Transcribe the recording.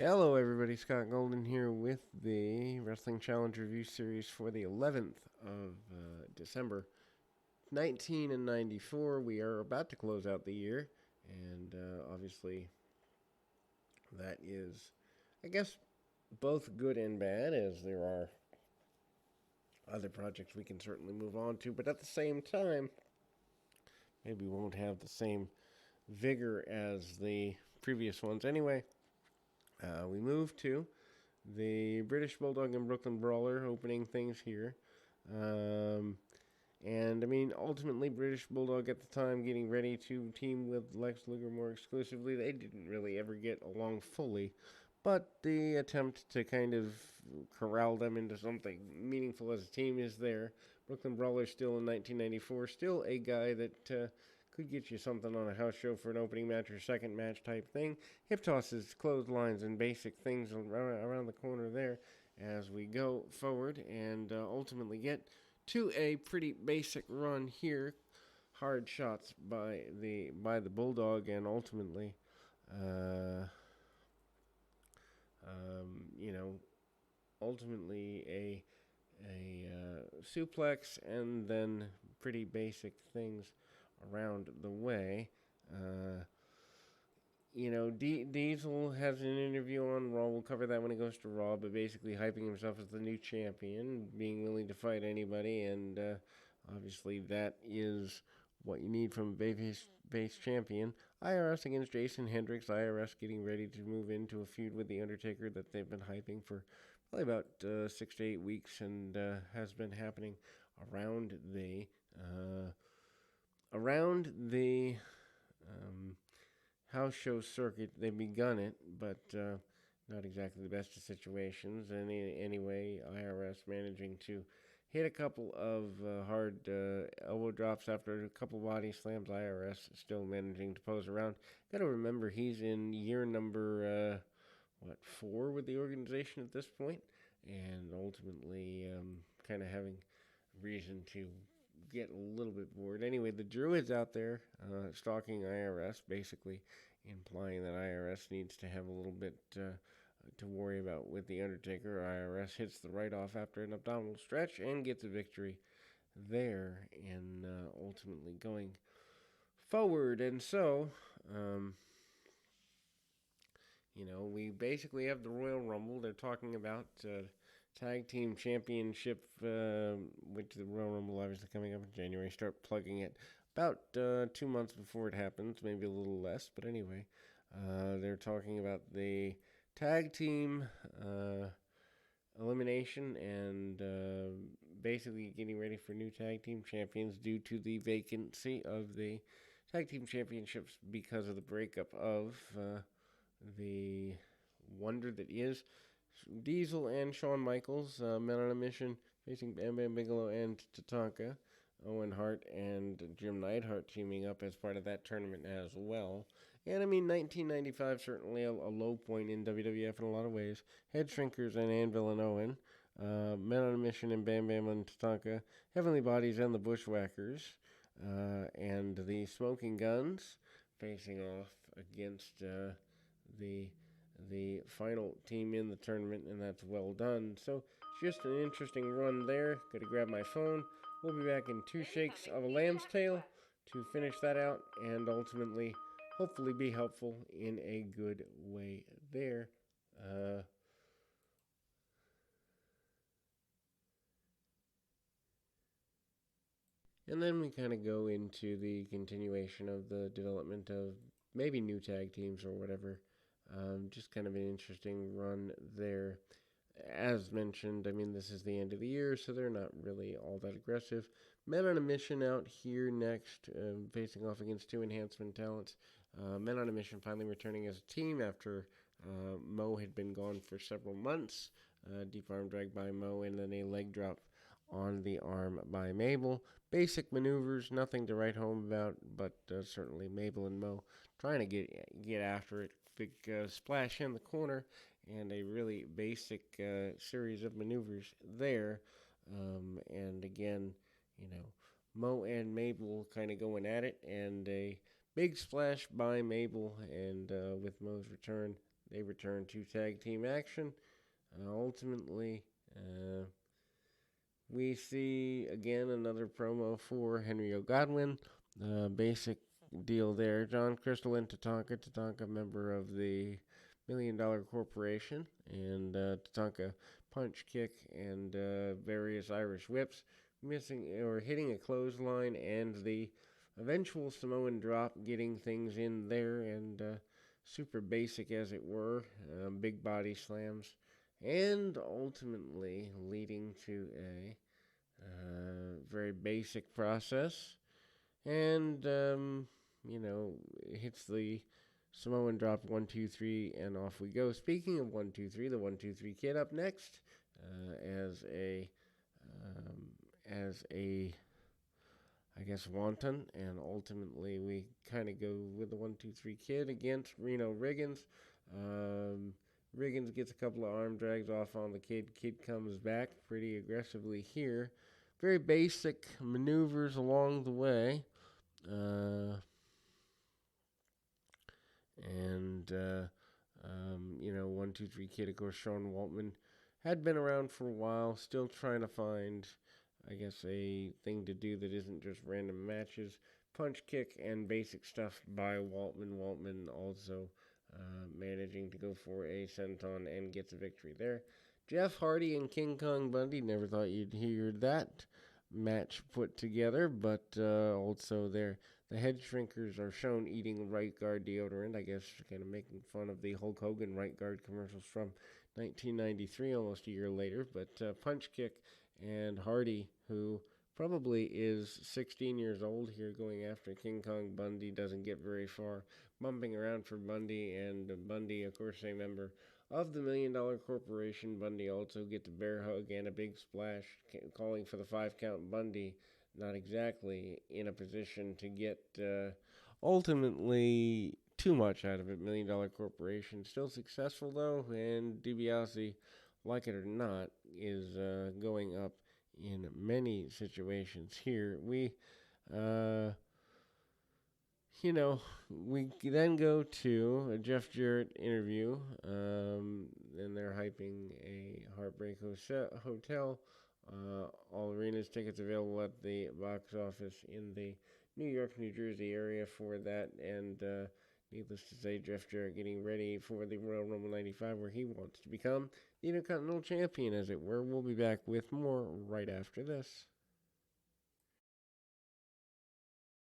Hello, everybody. Scott Golden here with the Wrestling Challenge Review Series for the 11th of December, 1994. We are about to close out the year, and obviously, that is, I guess, both good and bad, as there are other projects we can certainly move on to, but at the same time, maybe we won't have the same vigor as the previous ones. Anyway, we move to the British Bulldog and Brooklyn Brawler opening things here. And I mean, ultimately, British Bulldog at the time getting ready to team with Lex Luger more exclusively, they didn't really ever get along fully. But the attempt to kind of corral them into something meaningful as a team is there. Brooklyn Brawler still in 1994, still a guy that could get you something on a house show for an opening match or second match type thing. Hip tosses, clotheslines, and basic things around the corner there as we go forward and ultimately get to a pretty basic run here. Hard shots by the Bulldog and ultimately, you know, ultimately a suplex and then pretty basic things around the way. Diesel has an interview on Raw. We'll cover that when it goes to Raw, but basically hyping himself as the new champion, being willing to fight anybody, and obviously that is what you need from a base champion. IRS against Jason Hendricks. IRS getting ready to move into a feud with The Undertaker that they've been hyping for probably about 6 to 8 weeks and has been happening around the house show circuit. They've begun it, but not exactly the best of situations. Anyway, IRS managing to hit a couple of hard elbow drops after a couple body slams. IRS still managing to pose around. Got to remember he's in year number 4 with the organization at this point, and ultimately kind of having reason to get a little bit bored. Anyway, the Druid's out there stalking IRS, basically implying that IRS needs to have a little bit to worry about with The Undertaker. IRS hits the right off after an abdominal stretch and gets a victory there, and ultimately going forward. And so, we basically have the Royal Rumble. They're talking about Tag Team Championship, which the Royal Rumble obviously coming up in January. Start plugging it about 2 months before it happens, maybe a little less. But anyway, they're talking about the Tag Team elimination and basically getting ready for new Tag Team Champions due to the vacancy of the Tag Team Championships because of the breakup of the wonder that is Diesel and Shawn Michaels, men on a mission, facing Bam Bam Bigelow and Tatanka. Owen Hart and Jim Neidhart teaming up as part of that tournament as well. And I mean, 1995 certainly a low point in WWF in a lot of ways. Head Shrinkers and Anvil and Owen. Men on a Mission and Bam Bam and Tatanka. Heavenly Bodies and the Bushwhackers. And the Smoking Guns facing off against the final team in the tournament, and that's well done. So it's just an interesting run there. Got to grab my phone. We'll be back in 2 shakes of a lamb's tail to finish that out and ultimately, hopefully, be helpful in a good way there. And then we kind of go into the continuation of the development of maybe new tag teams or whatever. Just kind of an interesting run there. As mentioned, I mean, this is the end of the year, so they're not really all that aggressive. Men on a Mission out here next, facing off against 2 enhancement talents. Men on a Mission finally returning as a team after Mo had been gone for several months. Deep arm drag by Mo, and then a leg drop on the arm by Mabel. Basic maneuvers, nothing to write home about, but certainly Mabel and Mo trying to get after it. Big splash in the corner and a really basic series of maneuvers there. And again, Mo and Mabel kind of going at it, and a big splash by Mabel, and with Mo's return, they return to tag team action. Ultimately, we see again another promo for Henry O. Godwinn. Basic deal there. John Crystal and Tatanka. Tatanka, member of the $1 Million Corporation, and Tatanka punch, kick, and various Irish whips, missing or hitting a clothesline, and the eventual Samoan drop, getting things in there, and super basic as it were, big body slams, and ultimately leading to a very basic process, and hits the Samoan drop, 1, 2, 3, and off we go. Speaking of 1, 2, 3, the 1, 2, 3 Kid up next as a I guess wanton, and ultimately we kind of go with the 1, 2, 3 Kid against Reno Riggins. Riggins gets a couple of arm drags off on the Kid. Kid comes back pretty aggressively here. Very basic maneuvers along the way. And 1, 2, 3 Kid, of course, Sean Waltman had been around for a while, still trying to find, I guess, a thing to do that isn't just random matches. Punch, kick, and basic stuff by Waltman. Waltman also managing to go for a senton and gets a victory there. Jeff Hardy and King Kong Bundy, never thought you'd hear that match put together, but also there. The head shrinkers are shown eating right guard deodorant, I guess kind of making fun of the Hulk Hogan right guard commercials from 1993, almost a year later. But punch, kick, and Hardy, who probably is 16 years old here, going after King Kong Bundy, doesn't get very far, bumping around for Bundy, and Bundy, of course, a member of the $1 Million Corporation. Bundy also gets a bear hug and a big splash, calling for the 5 count. Bundy not exactly in a position to get ultimately too much out of it. $1 Million Corporation still successful though, and DiBiase, like it or not, is going up in many situations here. We then go to a Jeff Jarrett interview, and they're hyping a Heartbreak Hotel. All arenas tickets available at the box office in the New York, New Jersey area for that, and needless to say, Jeff Jarrett getting ready for the Royal Rumble 95, where he wants to become the Intercontinental Champion, as it were. We'll be back with more right after this.